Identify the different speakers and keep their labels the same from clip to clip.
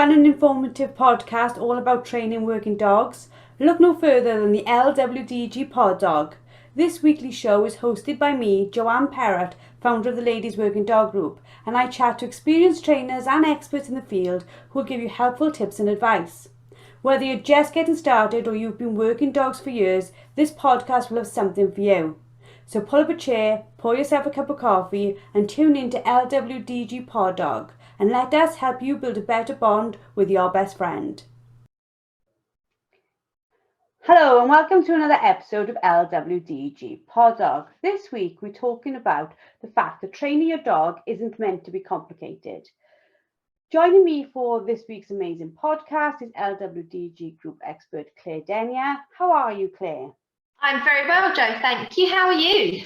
Speaker 1: fun and informative podcast all about training working dogs, look no further than the LWDG Pod Dog. This weekly show is hosted by me, Joanne Perrott, founder of the Ladies Working Dog Group, and I chat to experienced trainers and experts in the field who will give you helpful tips and advice. Whether you're just getting started or you've been working dogs for years, this podcast will have something for you. So pull up a chair, pour yourself a cup of coffee and tune in to LWDG Pod Dog and let us help you build a better bond with your best friend. Hello and welcome to another episode of LWDG Pod Dog. This week we're talking about the fact that training your dog isn't meant to be complicated. Joining me for this week's amazing podcast is LWDG Group expert Claire Denier. How are you, Claire?
Speaker 2: I'm very well, Jo, thank you. How are you?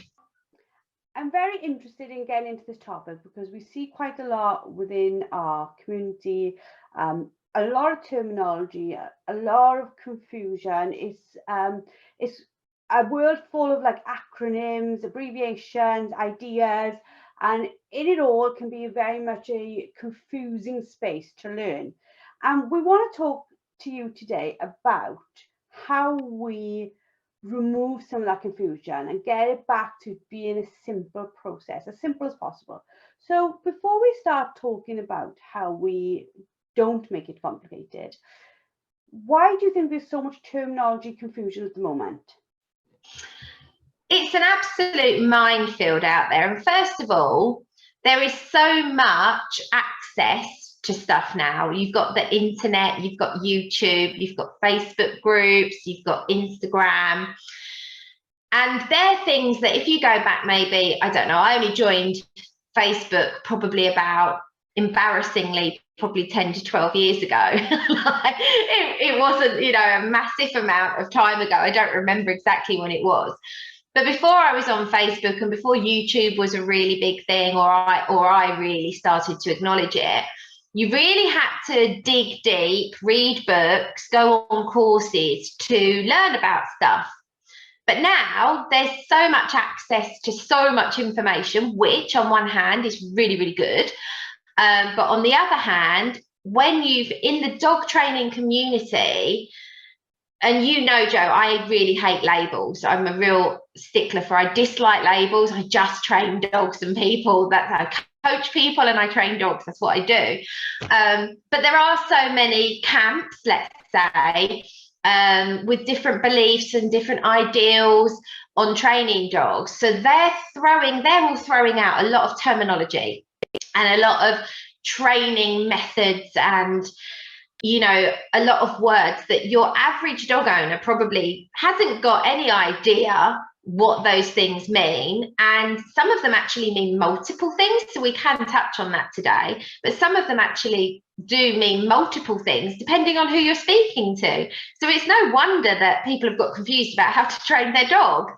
Speaker 1: I'm very interested in getting into this topic because we see quite a lot within our community, a lot of terminology, a lot of confusion. It's a world full of like acronyms, abbreviations, ideas, and in it all can be very much a confusing space to learn. And we want to talk to you today about how we remove some of that confusion and get it back to being a simple process, as simple as possible. So before we start talking about how we don't make it complicated, why do you think there's so much terminology confusion at the moment?
Speaker 2: It's an absolute minefield out there. And first of all, there is so much access to stuff now. You've got the internet, you've got YouTube, you've got Facebook groups, you've got Instagram. And they're things that if you go back maybe, I don't know, I only joined Facebook probably about, embarrassingly, probably 10 to 12 years ago. it wasn't, a massive amount of time ago. I don't remember exactly when it was. But before I was on Facebook and before YouTube was a really big thing, or I really started to acknowledge it, you really had to dig deep, read books, go on courses to learn about stuff. But now there's so much access to so much information, which on one hand is really, really good. But on the other hand, when you've in the dog training community, and Jo, I really hate labels. I'm a real stickler for, I dislike labels. I just train dogs and people. That's I coach people and I train dogs. That's what I do. But there are so many camps, let's say, with different beliefs and different ideals on training dogs. So they're all throwing out a lot of terminology and a lot of training methods and a lot of words that your average dog owner probably hasn't got any idea what those things mean. And some of them actually mean multiple things. So we can touch on that today. But some of them actually do mean multiple things depending on who you're speaking to. So it's no wonder that people have got confused about how to train their dog.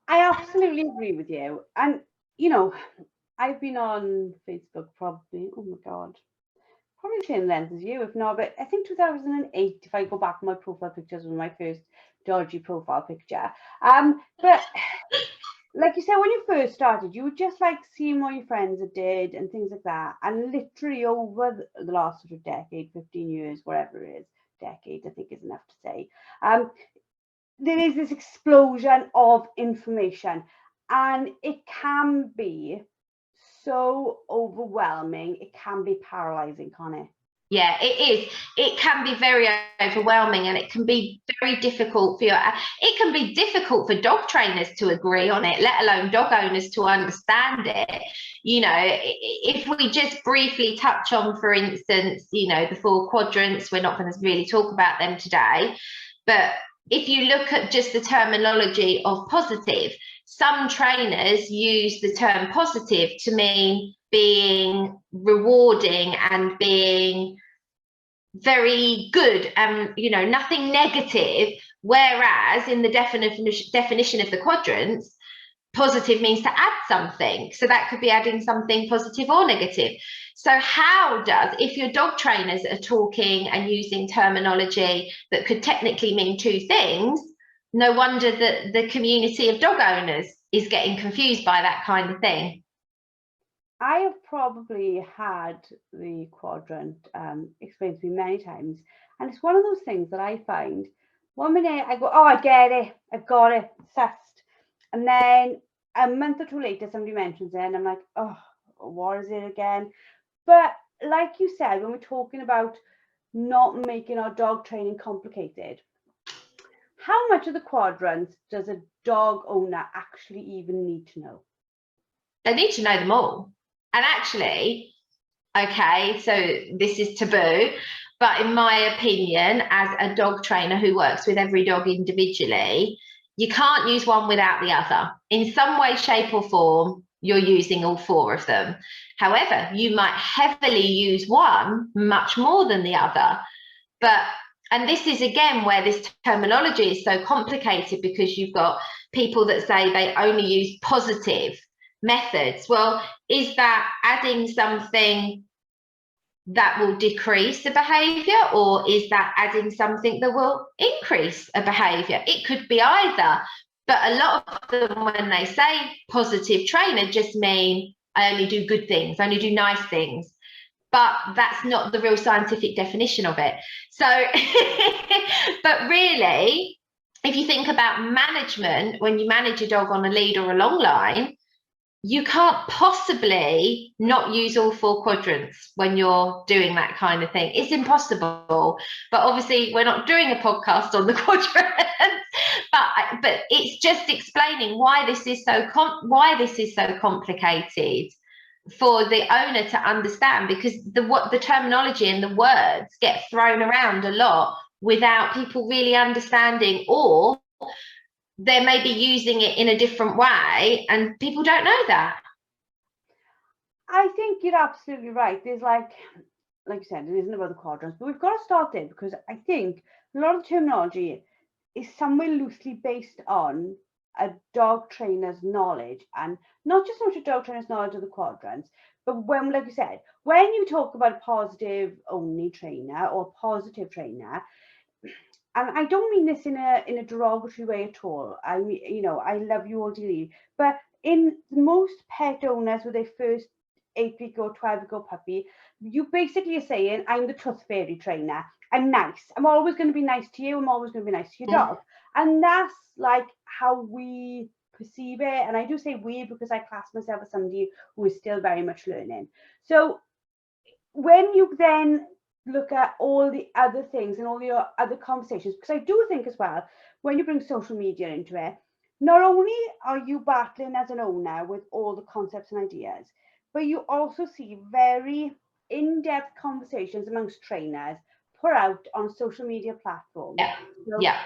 Speaker 1: I absolutely agree with you. And, I've been on Facebook probably, probably the same length as you, if not, but I think 2008, if I go back on my profile pictures, was my first dodgy profile picture. But like you said, when you first started, you were just like seeing what your friends did and things like that. And literally over the last sort of decade, 15 years, whatever it is, decade, I think is enough to say, there is this explosion of information, and it can be so overwhelming. It can be paralyzing, can't it?
Speaker 2: Yeah, it is. It can be very overwhelming, and it can be very difficult it can be difficult for dog trainers to agree on it, let alone dog owners to understand it. If we just briefly touch on, for instance, the 4 quadrants, we're not going to really talk about them today, but if you look at just the terminology of positive, some trainers use the term positive to mean being rewarding and being very good and, nothing negative. Whereas in the definition of the quadrants, positive means to add something. So that could be adding something positive or negative. So if your dog trainers are talking and using terminology that could technically mean 2 things, no wonder that the community of dog owners is getting confused by that kind of thing.
Speaker 1: I have probably had the quadrant explained to me many times, and it's one of those things that I find 1 minute I go, oh, I get it, I've got it, sussed, and then a month or two later somebody mentions it, and I'm like, oh, what is it again? But like you said, when we're talking about not making our dog training complicated, how much of the quadrants does a dog owner actually even need to know?
Speaker 2: They need to know them all. And actually, okay, so this is taboo, but in my opinion, as a dog trainer who works with every dog individually, you can't use one without the other. In some way, shape, or form, you're using all four of them. However, you might heavily use one much more than the other. And this is again where this terminology is so complicated, because you've got people that say they only use positive methods. Well, is that adding something that will decrease the behavior, or is that adding something that will increase a behavior? It could be either, but a lot of them, when they say positive trainer, just mean I only do good things, I only do nice things, but that's not the real scientific definition of it. So but really, if you think about management, when you manage a dog on a lead or a long line, you can't possibly not use all four quadrants when you're doing that kind of thing. It's impossible. But obviously, we're not doing a podcast on the quadrants. But it's just explaining why this is so complicated for the owner to understand, because the terminology and the words get thrown around a lot without people really understanding, or they may be using it in a different way and people don't know that.
Speaker 1: I think you're absolutely right. There's like you said, it isn't about the quadrants, but we've got to start there, because I think a lot of the terminology is somewhere loosely based on a dog trainer's knowledge, and not just so much a dog trainer's knowledge of the quadrants, but when, like you said, when you talk about a positive only trainer or positive trainer, and I don't mean this in a derogatory way at all. I mean, you know, I love you all dearly, but in most pet owners with their first 8-week or 12-week-old puppy, you basically are saying, I'm the tooth fairy trainer. I'm nice. I'm always going to be nice to you. I'm always going to be nice to your dog. And that's like how we perceive it. And I do say we because I class myself as somebody who is still very much learning. So when you then look at all the other things and all the other conversations, because I do think as well, when you bring social media into it, not only are you battling as an owner with all the concepts and ideas, but you also see very in-depth conversations amongst trainers put out on social media platforms.
Speaker 2: Yeah.
Speaker 1: So
Speaker 2: yeah.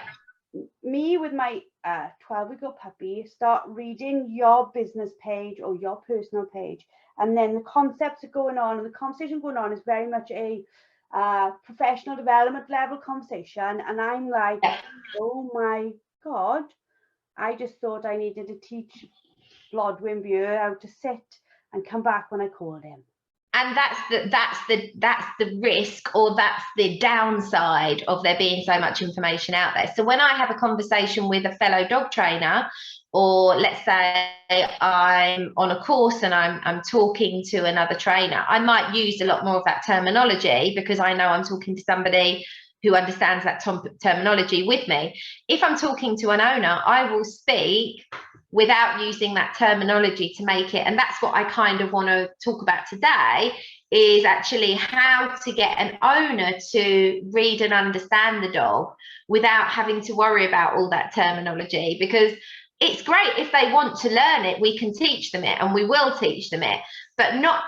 Speaker 1: Me with my 12-week-old puppy, start reading your business page or your personal page, and then the concepts are going on and the conversation going on is very much a professional development level conversation, and I'm like, oh my god, I just thought I needed to teach Behaviour how to sit and come back when I called him.
Speaker 2: And that's the risk, or that's the downside of there being so much information out there. So when I have a conversation with a fellow dog trainer, or let's say I'm on a course and I'm talking to another trainer, I might use a lot more of that terminology because I know I'm talking to somebody who understands that terminology with me. If I'm talking to an owner, I will speak without using that terminology to make it. And that's what I kind of want to talk about today, is actually how to get an owner to read and understand the dog without having to worry about all that terminology. Because it's great if they want to learn it, we can teach them it and we will teach them it, but not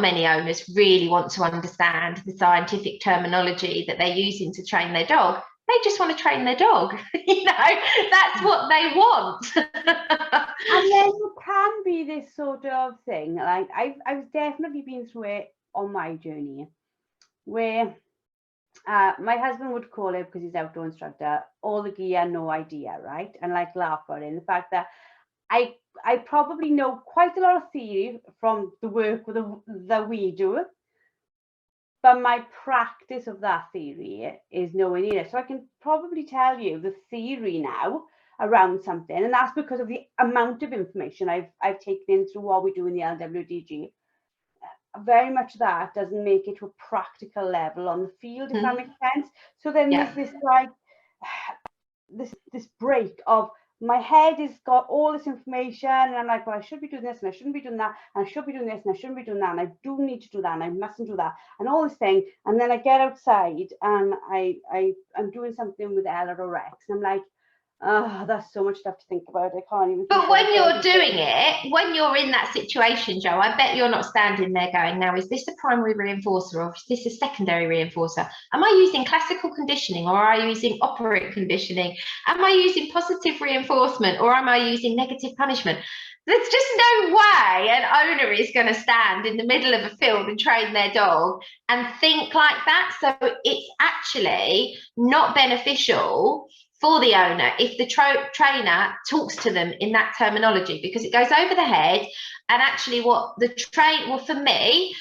Speaker 2: many owners really want to understand the scientific terminology that they're using to train their dog. They just want to train their dog. You know, that's what they want.
Speaker 1: And then it can be this sort of thing, like I've definitely been through it on my journey, where my husband would call it, because he's outdoor instructor, all the gear, no idea, right? And like laugh at it, the fact that I probably know quite a lot of theory from the work that we do, but my practice of that theory is nowhere near it. So I can probably tell you the theory now around something, and that's because of the amount of information I've taken in through what we do in the LWDG. very much that doesn't make it to a practical level on the field, if that makes sense. So then there's this like this break of my head has got all this information and I'm like, well, I should be doing this and I shouldn't be doing that, and I should be doing this and I shouldn't be doing that, and I do need to do that and I mustn't do that, and all this thing. And then I get outside and I'm doing something with Ella or Rex and I'm like, oh, that's so much stuff to think about. I can't even.
Speaker 2: But when you're doing it, when you're in that situation, Joe, I bet you're not standing there going, now, is this a primary reinforcer or is this a secondary reinforcer? Am I using classical conditioning or am I using operant conditioning? Am I using positive reinforcement or am I using negative punishment? There's just no way an owner is going to stand in the middle of a field and train their dog and think like that. So it's actually not beneficial for the owner if the trainer talks to them in that terminology, because it goes over the head. And actually what the well, for me,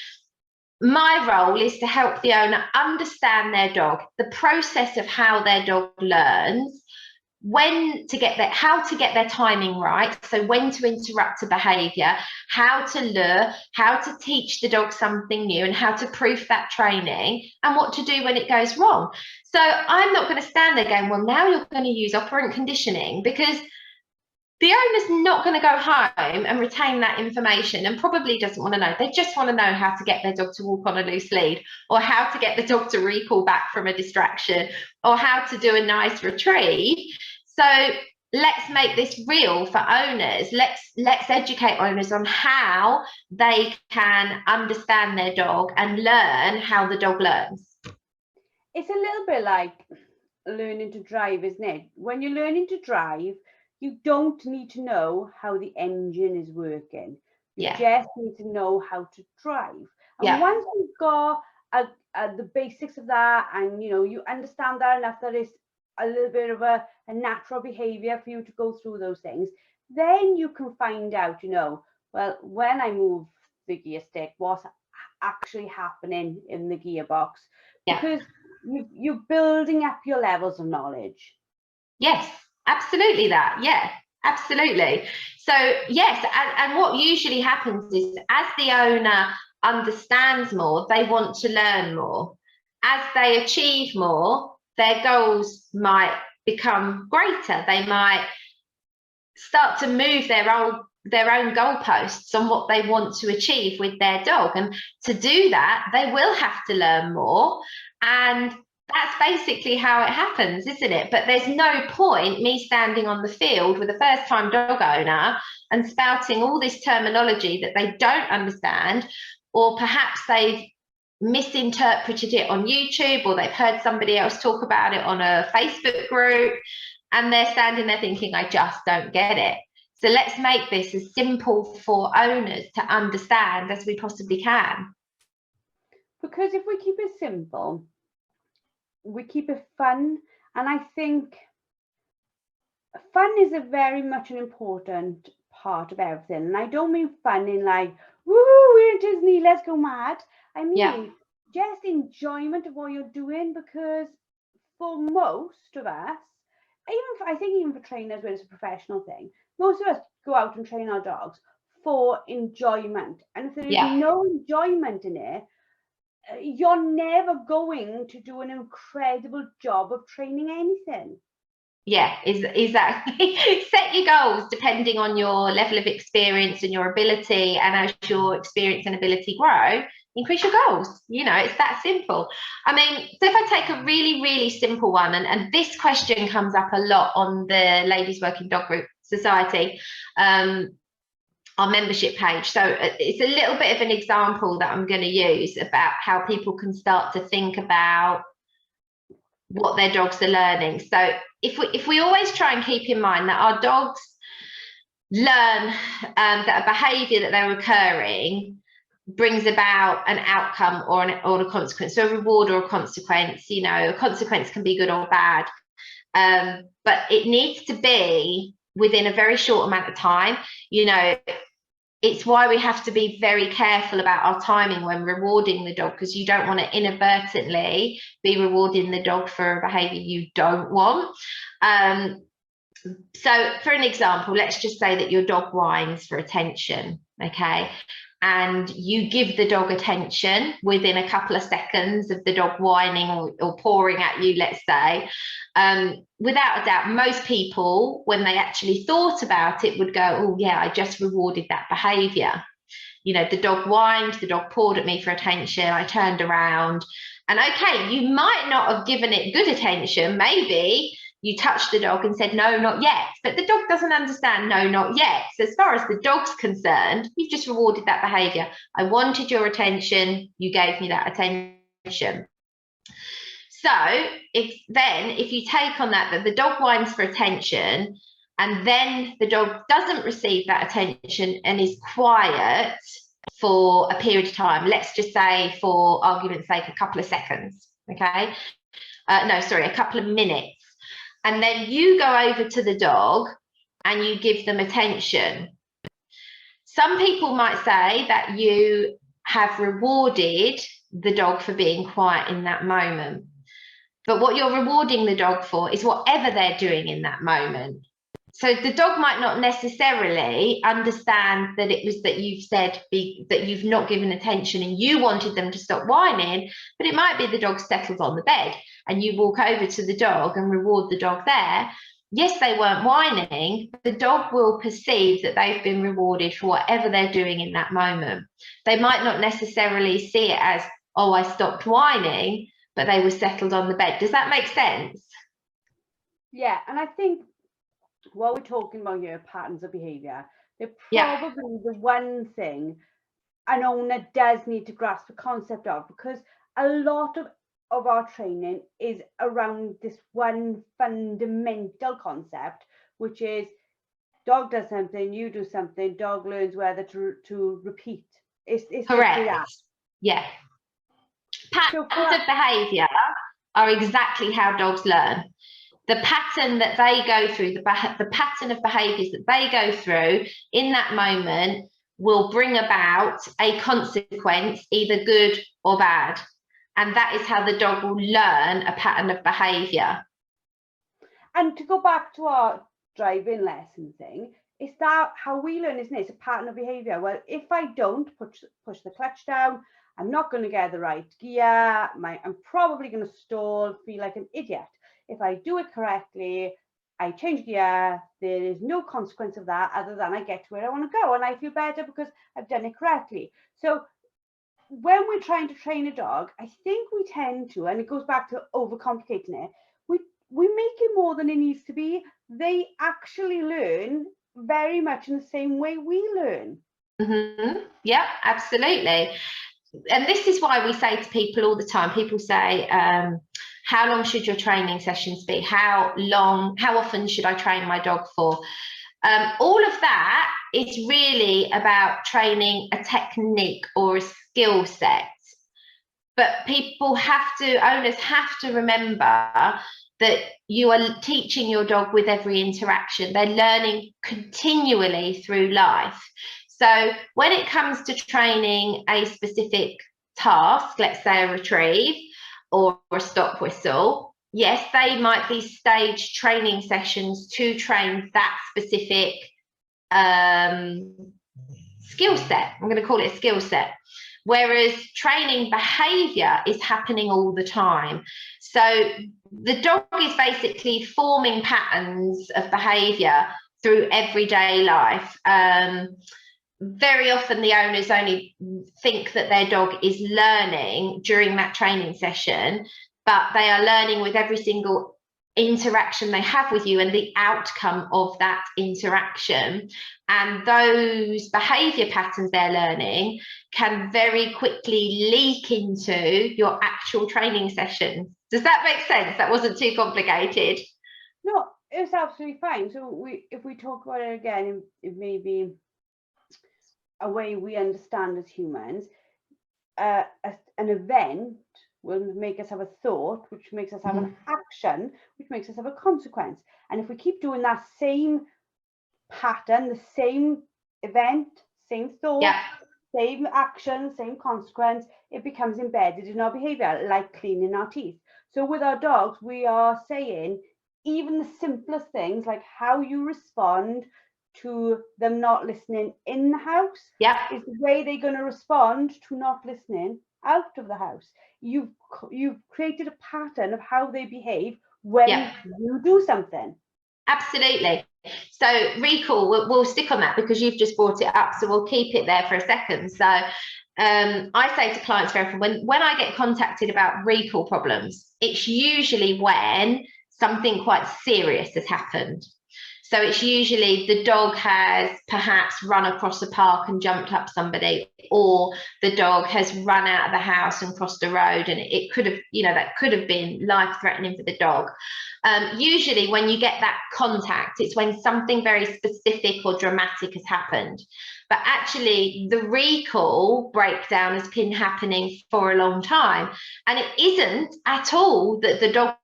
Speaker 2: my role is to help the owner understand their dog, the process of how their dog learns, how to get their timing right, so when to interrupt a behaviour, how to lure, how to teach the dog something new, and how to proof that training, and what to do when it goes wrong. So I'm not going to stand there going, well, now you're going to use operant conditioning, because the owner's not going to go home and retain that information and probably doesn't want to know. They just want to know how to get their dog to walk on a loose lead, or how to get the dog to recall back from a distraction, or how to do a nice retrieve. So let's make this real for owners. Let's educate owners on how they can understand their dog and learn how the dog learns.
Speaker 1: It's a little bit like learning to drive, isn't it? When you're learning to drive, you don't need to know how the engine is working. You just need to know how to drive. And once you've got the basics of that, and you understand that enough that it's a little bit of a natural behavior for you to go through those things, then you can find out, well, when I move the gear stick, what's actually happening in the gearbox, because you're building up your levels of knowledge.
Speaker 2: Yes, absolutely that. Yeah, absolutely. So yes, and what usually happens is, as the owner understands more, they want to learn more. As they achieve more, their goals might become greater. They might start to move their own goalposts on what they want to achieve with their dog. And to do that, they will have to learn more. And that's basically how it happens, isn't it? But there's no point me standing on the field with a first-time dog owner and spouting all this terminology that they don't understand, or perhaps they've misinterpreted it on YouTube, or they've heard somebody else talk about it on a Facebook group, and they're standing there thinking, I just don't get it. So let's make this as simple for owners to understand as we possibly can.
Speaker 1: Because if we keep it simple, we keep it fun, and I think fun is a very much an important part of everything. And I don't mean fun in like, woo, we're in Disney, let's go mad. I mean just enjoyment of what you're doing, because for most of us, I think even for trainers when it's a professional thing, most of us go out and train our dogs for enjoyment. And if there is no enjoyment in it, you're never going to do an incredible job of training anything.
Speaker 2: Yeah, exactly. Set your goals depending on your level of experience and your ability, and as your experience and ability grow, increase your goals. It's that simple. I mean, so if I take a really, really simple one, and this question comes up a lot on the Ladies Working Dog Group Society, our membership page. So it's a little bit of an example that I'm going to use about how people can start to think about what their dogs are learning. So if we always try and keep in mind that our dogs learn that a behaviour that they're recurring brings about an outcome or a consequence, so a reward or a consequence. A consequence can be good or bad, but it needs to be within a very short amount of time. It's why we have to be very careful about our timing when rewarding the dog, because you don't want to inadvertently be rewarding the dog for a behaviour you don't want. So for an example, let's just say that your dog whines for attention, okay? and you give the dog attention within a couple of seconds of the dog whining or pawing at you, let's say, without a doubt, most people, when they actually thought about it, would go, oh yeah, I just rewarded that behaviour. You know, the dog whined, the dog pawed at me for attention, I turned around. And okay, you might not have given it good attention. Maybe you touched the dog and said, no, not yet. But the dog doesn't understand no, not yet. So as far as the dog's concerned, you've just rewarded that behaviour. I wanted your attention, you gave me that attention. So if you take on that the dog whines for attention, and then the dog doesn't receive that attention and is quiet for a period of time, let's just say, for argument's sake, a couple of seconds, okay? No, sorry, a couple of minutes. And then you go over to the dog and you give them attention. Some people might say that you have rewarded the dog for being quiet in that moment. But what you're rewarding the dog for is whatever they're doing in that moment. So the dog might not necessarily understand that it was that you've said that you've not given attention and you wanted them to stop whining, but it might be the dog settles on the bed and you walk over to the dog and reward the dog there. Yes, they weren't whining, but the dog will perceive that they've been rewarded for whatever they're doing in that moment. They might not necessarily see it as, oh, I stopped whining, but they were settled on the bed. Does that make sense?
Speaker 1: Yeah, and I think what we're talking about here, patterns of behaviour, they're probably the one thing an owner does need to grasp the concept of, because a lot of our training is around this one fundamental concept, which is dog does something, you do something, dog learns whether to repeat. It's
Speaker 2: correct. Yeah. Patterns of behaviour are exactly how dogs learn. The pattern that they go through, the pattern of behaviours that they go through in that moment will bring about a consequence, either good or bad. And that is how the dog will learn a pattern of behaviour.
Speaker 1: And to go back to our driving lesson thing, is that how we learn, isn't it? It's a pattern of behaviour. Well, if I don't push the clutch down, I'm not going to get the right gear. I'm probably going to stall, feel like an idiot. If I do it correctly, I change gear, there is no consequence of that other than I get to where I want to go and I feel better because I've done it correctly. So when we're trying to train a dog, I think we tend to, and it goes back to overcomplicating it, we make it more than it needs to be. They actually learn very much in the same way we learn.
Speaker 2: Mm-hmm. Yeah, absolutely. And this is why we say to people all the time, people say, how long should your training sessions be? How often should I train my dog for? All of that is really about training a technique or a skill set. But owners have to remember that you are teaching your dog with every interaction. They're learning continually through life. So when it comes to training a specific task, let's say a retrieve or a stop whistle, yes, they might be staged training sessions to train that specific skill set. I'm going to call it a skill set. Whereas training behaviour is happening all the time. So the dog is basically forming patterns of behaviour through everyday life. Very often the owners only think that their dog is learning during that training session, but they are learning with every single interaction they have with you and the outcome of that interaction. And those behaviour patterns they're learning can very quickly leak into your actual training sessions. Does that make sense? That wasn't too complicated.
Speaker 1: No, it's absolutely fine. So if we talk about it again, it may be a way we understand as humans. An event will make us have a thought, which makes us have an action, which makes us have a consequence. And if we keep doing that same pattern, the same event, same thought, same action, same consequence, it becomes embedded in our behaviour, like cleaning our teeth. So with our dogs, we are saying even the simplest things, like how you respond to them not listening in the house
Speaker 2: Yeah.
Speaker 1: is the way they're going to respond to not listening out of the house. You've created a pattern of how they behave when you do something.
Speaker 2: Absolutely. So recall, we'll stick on that because you've just brought it up, so we'll keep it there for a second. So I say to clients very often, when I get contacted about recall problems, it's usually when something quite serious has happened. So it's usually the dog has perhaps run across a park and jumped up somebody, or the dog has run out of the house and crossed a road, and it could have, you know, that could have been life-threatening for the dog. Usually when you get that contact, it's when something very specific or dramatic has happened. But actually the recall breakdown has been happening for a long time, and it isn't at all that the dog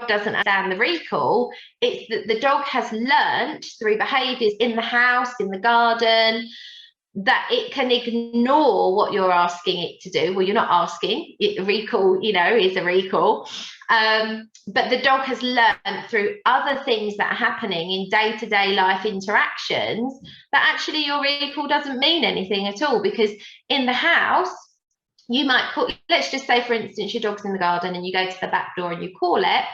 Speaker 2: doesn't understand the recall. It's that the dog has learnt through behaviours in the house, in the garden, that it can ignore what you're asking it to do. Well, you're not asking it. Recall, you know, is a recall, but the dog has learned through other things that are happening in day-to-day life interactions that actually your recall doesn't mean anything at all, because in the house you might call, let's just say for instance your dog's in the garden and you go to the back door and you call it,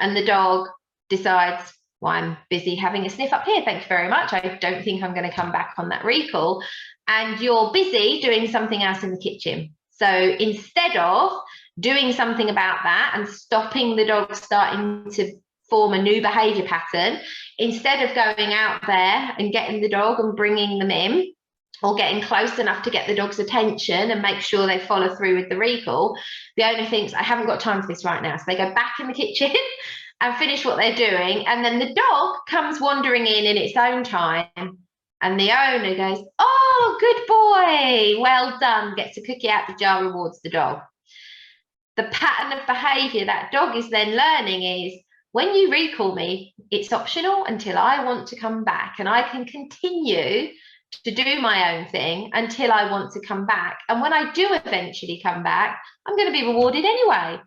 Speaker 2: and the dog decides, well, I'm busy having a sniff up here, thank you very much, I don't think I'm going to come back on that recall, and you're busy doing something else in the kitchen. So instead of doing something about that and stopping the dog starting to form a new behaviour pattern, instead of going out there and getting the dog and bringing them in, or getting close enough to get the dog's attention and make sure they follow through with the recall, the owner thinks, I haven't got time for this right now. So they go back in the kitchen and finish what they're doing. And then the dog comes wandering in its own time. And the owner goes, oh, good boy, well done, gets a cookie out the jar, rewards the dog. The pattern of behaviour that dog is then learning is, when you recall me, it's optional until I want to come back, and I can continue to do my own thing until I want to come back. And when I do eventually come back, I'm going to be rewarded anyway.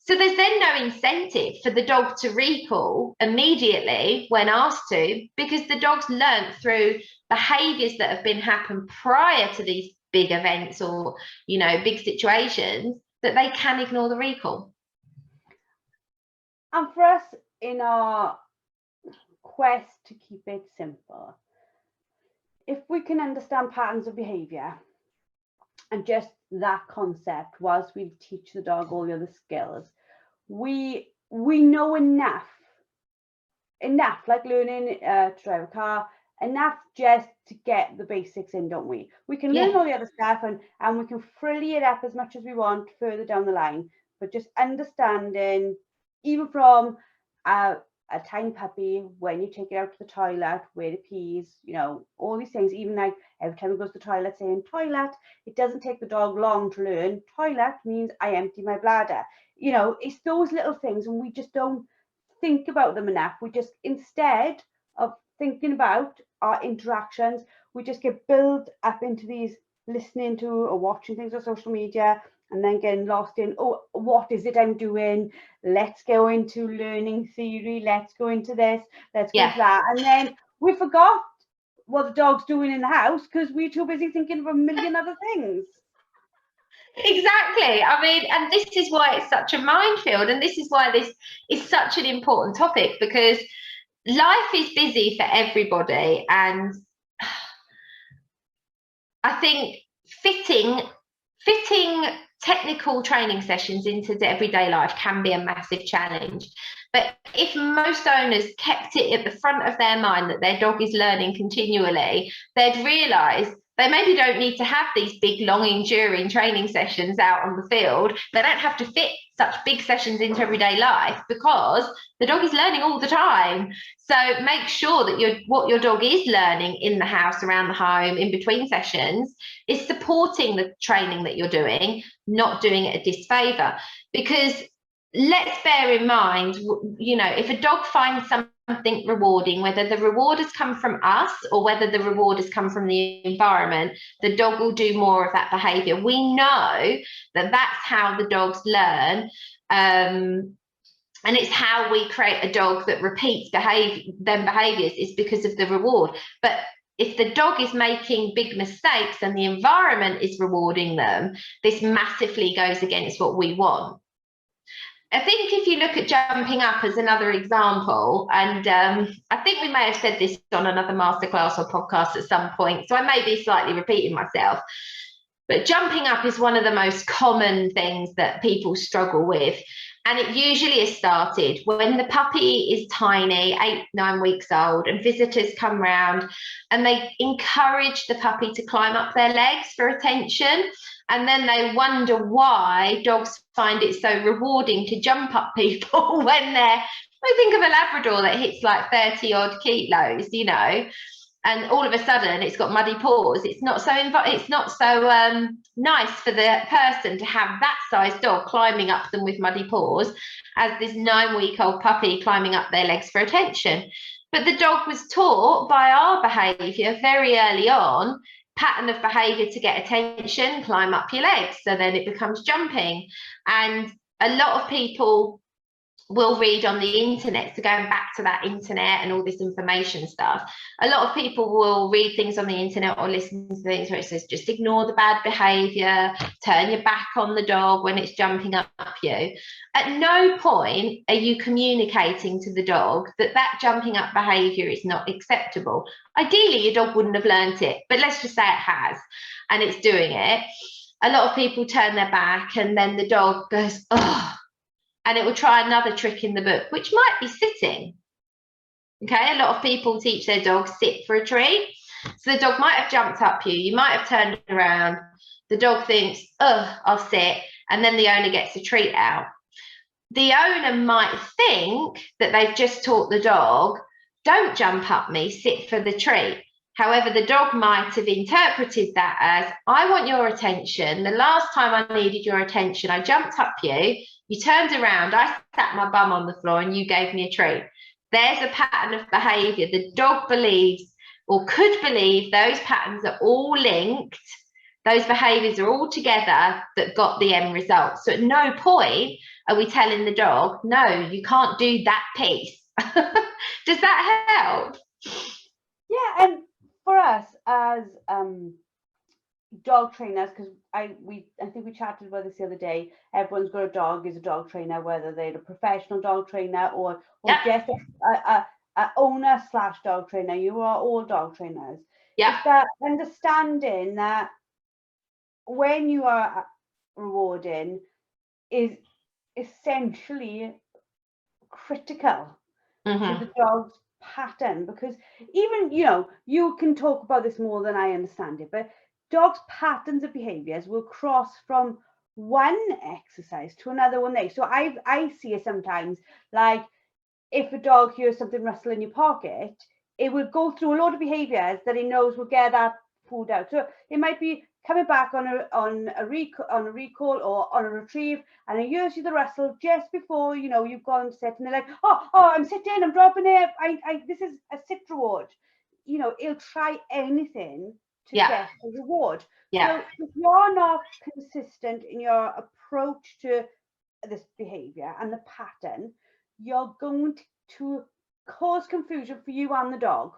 Speaker 2: So there's then no incentive for the dog to recall immediately when asked to, because the dog's learnt through behaviours that have been happened prior to these big events or, you know, big situations, that they can ignore the recall.
Speaker 1: And for us, in our quest to keep it simple, if we can understand patterns of behaviour and just that concept, whilst we teach the dog all the other skills, we know enough, like learning to drive a car, enough just to get the basics in, don't we? We can learn all the other stuff and we can frilly it up as much as we want further down the line, but just understanding, even from a tiny puppy, when you take it out to the toilet, where it pees, you know, all these things, even like every time it goes to the toilet, saying toilet, it doesn't take the dog long to learn. Toilet means I empty my bladder. You know, it's those little things, and we just don't think about them enough. We just, instead of thinking about our interactions, we just get built up into these listening to or watching things on social media, and then getting lost in, oh, what is it I'm doing? Let's go into learning theory. Let's go into this. Let's go into that. And then we forgot what the dog's doing in the house because we're too busy thinking of a million other things.
Speaker 2: Exactly. I mean, and this is why it's such a minefield, and this is why this is such an important topic, because life is busy for everybody, and I think fitting technical training sessions into everyday life can be a massive challenge. But if most owners kept it at the front of their mind that their dog is learning continually, they'd realise they maybe don't need to have these big, long, enduring training sessions out on the field. They don't have to fit such big sessions into everyday life because the dog is learning all the time. So make sure that what your dog is learning in the house, around the home, in between sessions, is supporting the training that you're doing, not doing it a disfavour. Because let's bear in mind, you know, if a dog finds something rewarding, whether the reward has come from us or whether the reward has come from the environment, the dog will do more of that behaviour. We know that that's how the dogs learn. And it's how we create a dog that repeats behaviours is because of the reward. But if the dog is making big mistakes and the environment is rewarding them, this massively goes against what we want. I think if you look at jumping up as another example, and I think we may have said this on another masterclass or podcast at some point, so I may be slightly repeating myself, but jumping up is one of the most common things that people struggle with. And it usually is started when the puppy is tiny, 8-9 weeks old, and visitors come round and they encourage the puppy to climb up their legs for attention. And then they wonder why dogs find it so rewarding to jump up people when I think of a Labrador that hits like 30 odd kilos, you know, and all of a sudden it's got muddy paws. It's not so nice for the person to have that size dog climbing up them with muddy paws as this 9-week-old puppy climbing up their legs for attention. But the dog was taught by our behaviour very early on, pattern of behaviour to get attention, climb up your legs. So then it becomes jumping. And a lot of people will read on the internet, so going back to that internet and all this information stuff, a lot of people will read things on the internet or listen to things where it says just ignore the bad behaviour, turn your back on the dog when it's jumping up you. At no point are you communicating to the dog that that jumping up behaviour is not acceptable. Ideally your dog wouldn't have learnt it, but let's just say it has and it's doing it. A lot of people turn their back and then the dog goes, oh, and it will try another trick in the book, which might be sitting. Okay, a lot of people teach their dogs sit for a treat. So the dog might have jumped up you might have turned around, the dog thinks, oh, I'll sit, and then the owner gets a treat out. The owner might think that they've just taught the dog, don't jump up me, sit for the treat. However, the dog might have interpreted that as, I want your attention. The last time I needed your attention, I jumped up you turned around, I sat my bum on the floor and you gave me a treat. There's a pattern of behaviour. The dog believes or could believe those patterns are all linked. Those behaviours are all together that got the end result. So at no point are we telling the dog, no, you can't do that piece. Does that help?
Speaker 1: Yeah, and for us as dog trainers, because I think we chatted about this the other day, everyone's got a dog, is a dog trainer, whether they're a professional dog trainer or just a owner / dog trainer. You are all dog trainers.
Speaker 2: Yeah.
Speaker 1: It's that understanding that when you are rewarding is essentially critical to the dog's pattern, because even, you know, you can talk about this more than I understand it, but dogs' patterns of behaviors will cross from one exercise to another one day. So I see it sometimes, like if a dog hears something rustle in your pocket, it will go through a lot of behaviors that it knows will get that food out. So it might be coming back on a recall or on a retrieve, and it hears you the rustle just before, you know, you've gone to sit, and they're like, oh, I'm sitting, I'm dropping it, this is a sit reward. You know, it'll try anything to get a reward. So if you're not consistent in your approach to this behavior and the pattern, you're going to cause confusion for you and the dog.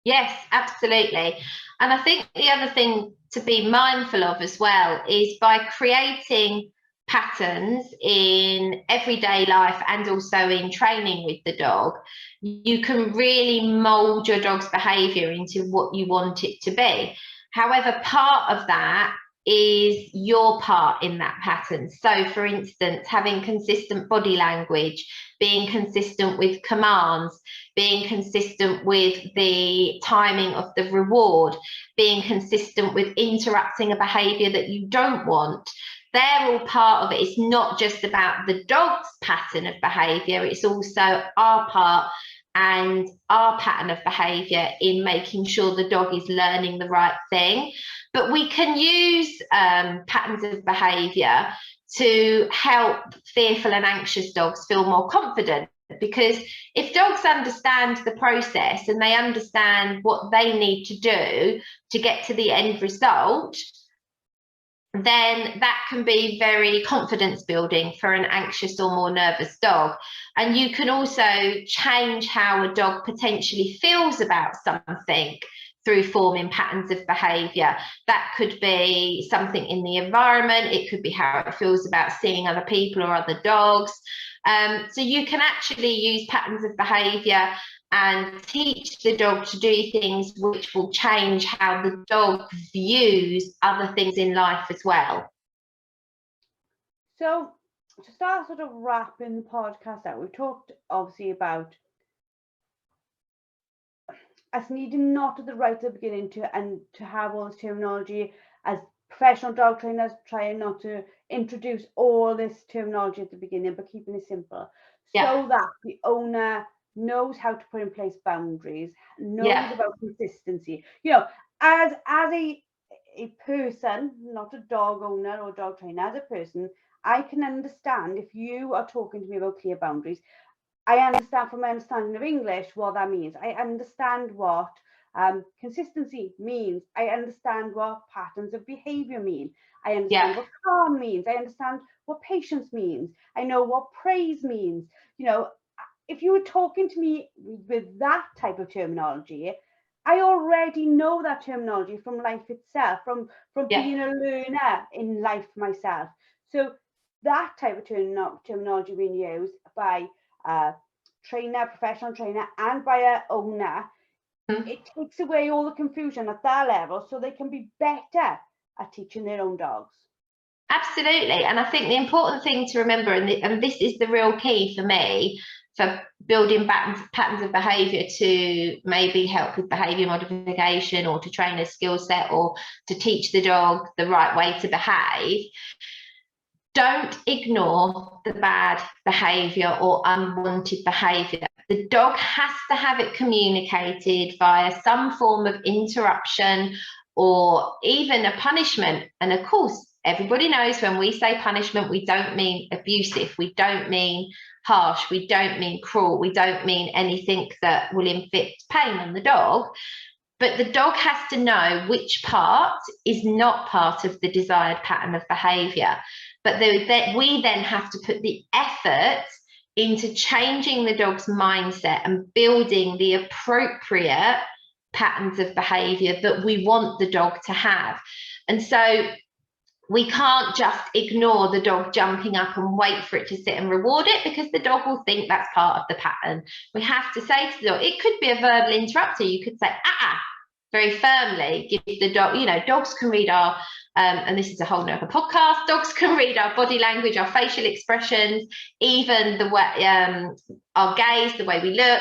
Speaker 2: Yes, absolutely. And I think the other thing to be mindful of as well is by creating patterns in everyday life and also in training with the dog, you can really mold your dog's behavior into what you want it to be. However, part of that is your part in that pattern. So for instance, having consistent body language, being consistent with commands, being consistent with the timing of the reward, being consistent with interrupting a behavior that you don't want. They're all part of it. It's not just about the dog's pattern of behavior, it's also our part and our pattern of behavior in making sure the dog is learning the right thing. But we can use patterns of behavior to help fearful and anxious dogs feel more confident, because if dogs understand the process and they understand what they need to do to get to the end result, then that can be very confidence building for an anxious or more nervous dog. And you can also change how a dog potentially feels about something through forming patterns of behaviour. That could be something in the environment, it could be how it feels about seeing other people or other dogs. So you can actually use patterns of behaviour and teach the dog to do things which will change how the dog views other things in life as well.
Speaker 1: So to start sort of wrapping the podcast out, we've talked obviously about us needing not at the right at the beginning to have all this terminology as professional dog trainers, trying not to introduce all this terminology at the beginning, but keeping it simple, so that the owner knows how to put in place boundaries, knows about consistency. You know, as a person, not a dog owner or dog trainer, as a person, I can understand if you are talking to me about clear boundaries. I understand from my understanding of English what that means. I understand what consistency means. I understand what patterns of behaviour mean. I understand what calm means. I understand what patience means. I know what praise means. You know, if you were talking to me with that type of terminology, I already know that terminology from life itself, from being a learner in life myself. So that type of terminology being used by a trainer, professional trainer, and by a owner, it takes away all the confusion at that level, so they can be better at teaching their own dogs.
Speaker 2: Absolutely. And I think the important thing to remember, and this is the real key for me, for building patterns of behaviour to maybe help with behaviour modification, or to train a skill set, or to teach the dog the right way to behave. Don't ignore the bad behaviour or unwanted behaviour. The dog has to have it communicated via some form of interruption or even a punishment. And of course, everybody knows when we say punishment, we don't mean abusive, we don't mean harsh, we don't mean cruel, we don't mean anything that will inflict pain on the dog. But the dog has to know which part is not part of the desired pattern of behaviour. But we then have to put the effort into changing the dog's mindset and building the appropriate patterns of behaviour that we want the dog to have. And so we can't just ignore the dog jumping up and wait for it to sit and reward it, because the dog will think that's part of the pattern. We have to say to the dog, it could be a verbal interrupter. You could say, very firmly, give the dog, you know, dogs can read our, and this is a whole nother podcast, dogs can read our body language, our facial expressions, even the way, our gaze, the way we look,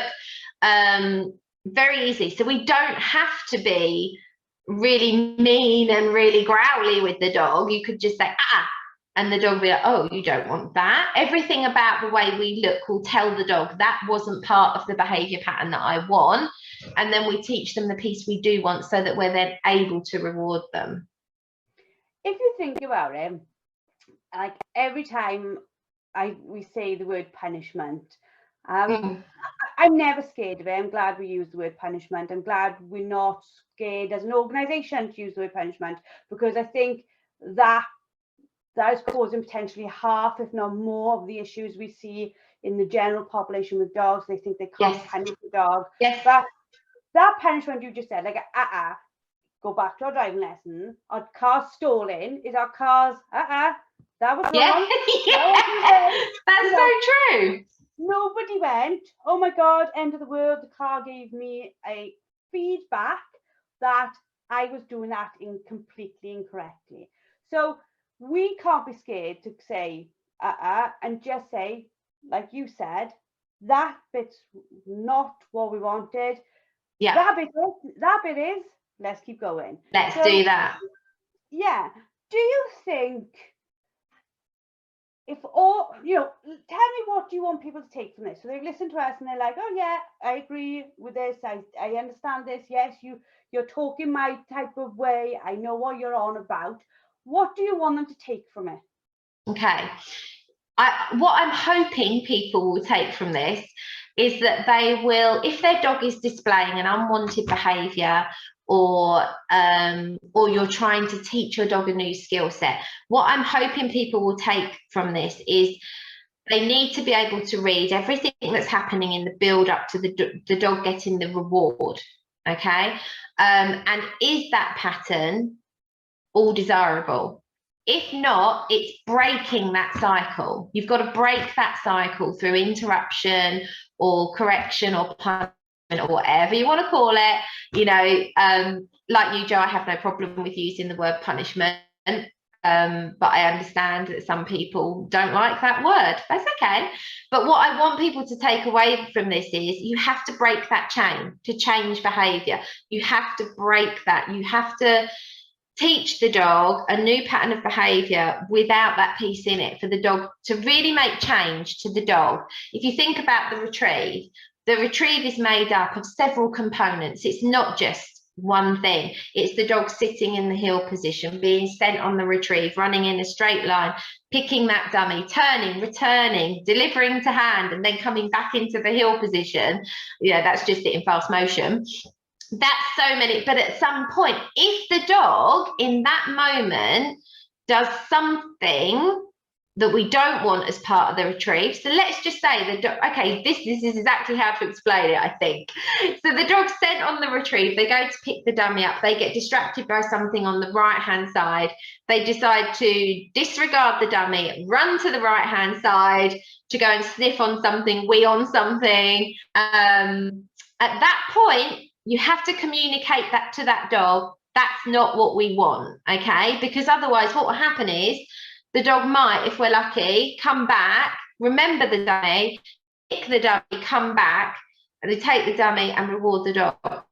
Speaker 2: very easy. So we don't have to be really mean and really growly with the dog. You could just say, and the dog will be like, oh, you don't want that. Everything about the way we look will tell the dog that wasn't part of the behaviour pattern that I want. And then we teach them the piece we do want, so that we're then able to reward them.
Speaker 1: If you think about it, like every time we say the word punishment, I'm never scared of it. I'm glad we use the word punishment. I'm glad we're not scared as an organisation to use the word punishment, because I think that is causing potentially half, if not more, of the issues we see in the general population with dogs. They think they can't punish the dog. But that punishment you just said, like go back to our driving lesson. Our car's stolen. Is our car's that was wrong.
Speaker 2: That's so true.
Speaker 1: Nobody went, oh my God, end of the world. The car gave me a feedback that I was doing that completely incorrectly. So we can't be scared to say and just say, like you said, that bit's not what we wanted. That bit is, let's keep going.
Speaker 2: Let's do that.
Speaker 1: Yeah. Do you think, if all, you know, tell me, what do you want people to take from this? So they've listened to us and they're like, oh yeah, I agree with this. I understand this. Yes, you're talking my type of way. I know what you're on about. What do you want them to take from it?
Speaker 2: Okay. What I'm hoping people will take from this is that they will, if their dog is displaying an unwanted behaviour or you're trying to teach your dog a new skill set. What I'm hoping people will take from this is they need to be able to read everything that's happening in the build up to the dog getting the reward. Okay, and is that pattern all desirable? If not, it's breaking that cycle. You've got to break that cycle through interruption or correction or punishment or whatever you want to call it. You know, like you, Joe, I have no problem with using the word punishment, but I understand that some people don't like that word. That's okay. But what I want people to take away from this is you have to break that chain to change behaviour. You have to break that. You have to teach the dog a new pattern of behaviour without that piece in it for the dog to really make change to the dog. If you think about the retrieve is made up of several components. It's not just one thing. It's the dog sitting in the heel position, being sent on the retrieve, running in a straight line, picking that dummy, turning, returning, delivering to hand, and then coming back into the heel position. Yeah, that's just it in fast motion. That's so many. But at some point, if the dog in that moment does something that we don't want as part of the retrieve, so let's just say the dog, okay, this is exactly how to explain it, I think. So the dog's sent on the retrieve, they go to pick the dummy up, they get distracted by something on the right hand side, they decide to disregard the dummy, run to the right hand side to go and sniff on something, wee on something. At that point, you have to communicate that to that dog. That's not what we want, okay? Because otherwise what will happen is the dog might, if we're lucky, come back, remember the dummy, pick the dummy, come back, and they take the dummy and reward the dog.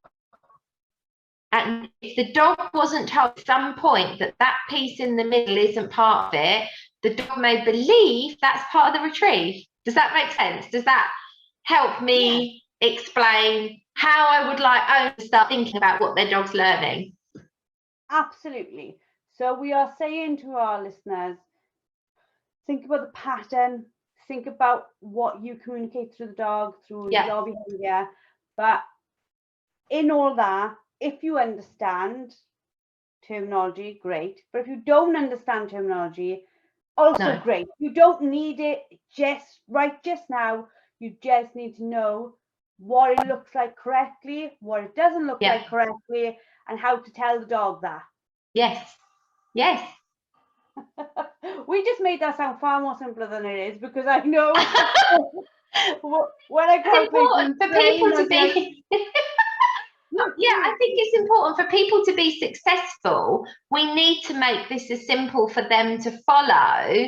Speaker 2: And if the dog wasn't told at some point that that piece in the middle isn't part of it, the dog may believe that's part of the retrieve. Does that make sense? Does that help me explain how I would like owners to start thinking about what their dog's learning?
Speaker 1: Absolutely. So we are saying to our listeners, think about the pattern, think about what you communicate through the dog, through your behaviour. But in all that, if you understand terminology, great. But if you don't understand terminology, also great. You don't need it just now. You just need to know what it looks like correctly, what it doesn't look like correctly, and how to tell the dog that.
Speaker 2: Yes.
Speaker 1: We just made that sound far more simpler than it is, because I know when I go
Speaker 2: for people to be I think it's important for people to be successful. We need to make this as simple for them to follow.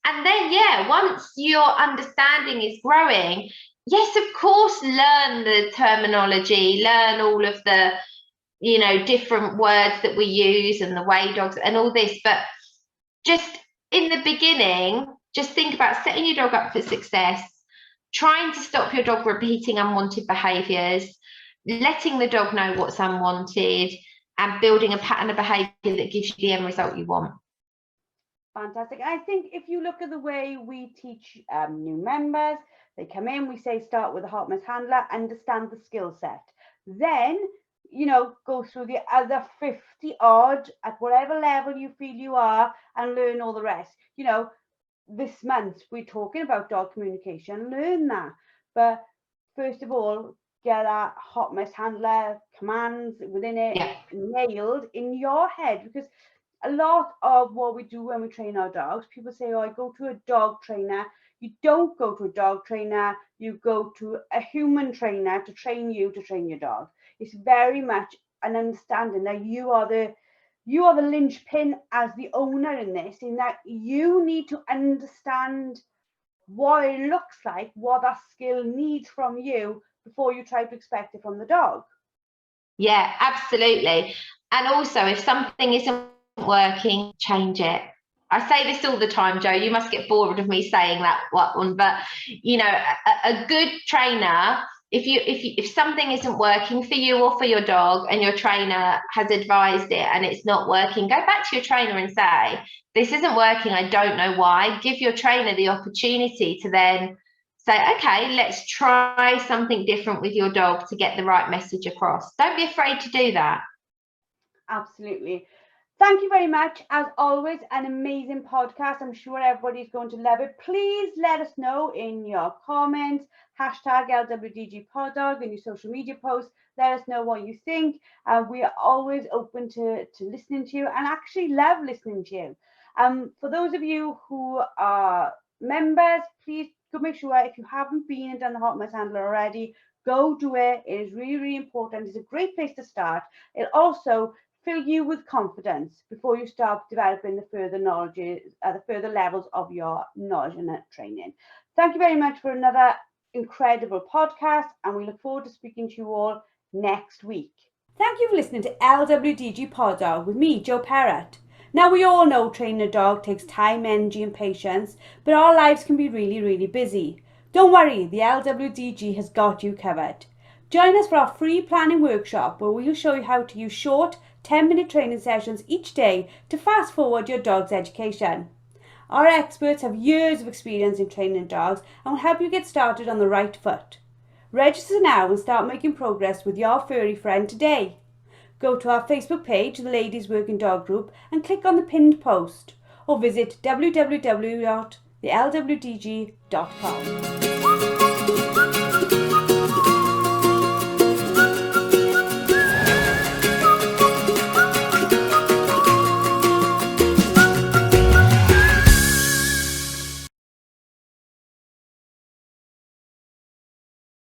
Speaker 2: And then, once your understanding is growing, yes, of course, learn the terminology, learn all of the, different words that we use and the way dogs and all this. But just in the beginning, just think about setting your dog up for success, trying to stop your dog repeating unwanted behaviours, letting the dog know what's unwanted, and building a pattern of behaviour that gives you the end result you want.
Speaker 1: Fantastic. I think if you look at the way we teach new members, they come in, we say start with a hot mess handler, understand the skill set. Then, go through the other 50 odd at whatever level you feel you are and learn all the rest. This month we're talking about dog communication, learn that. But first of all, get that hot mess handler commands within it nailed in your head, because a lot of what we do when we train our dogs, people say, I go to a dog trainer. You don't go to a dog trainer, you go to a human trainer to train you to train your dog. It's very much an understanding that you are the linchpin as the owner in this, in that you need to understand what it looks like, what that skill needs from you before you try to expect it from the dog.
Speaker 2: Yeah, absolutely. And also, if something isn't working, change it. I say this all the time, Joe, you must get bored of me saying that one, but a good trainer, if something isn't working for you or for your dog and your trainer has advised it and it's not working, go back to your trainer and say, this isn't working, I don't know why. Give your trainer the opportunity to then say, okay, let's try something different with your dog to get the right message across. Don't be afraid to do that.
Speaker 1: Absolutely. Thank you very much. As always, an amazing podcast. I'm sure everybody's going to love it. Please let us know in your comments, hashtag LWDG Poddog, in your social media posts. Let us know what you think. We are always open to listening to you and actually love listening to you. For those of you who are members, please go make sure if you haven't been and done the Hot Mess Handler already, go do it. It is really, really important. It's a great place to start. It also fill you with confidence before you start developing the further knowledge, the further levels of your knowledge and training. Thank you very much for another incredible podcast, and we look forward to speaking to you all next week. Thank you for listening to LWDG Pod Dog with me, Joe Parrott. Now, we all know training a dog takes time, energy and patience, but our lives can be really, really busy. Don't worry, the LWDG has got you covered. Join us for our free planning workshop where we'll show you how to use short 10-minute training sessions each day to fast forward your dog's education. Our experts have years of experience in training dogs and will help you get started on the right foot. Register now and start making progress with your furry friend today. Go to our Facebook page, the Ladies Working Dog Group, and click on the pinned post, or visit www.thelwdg.com.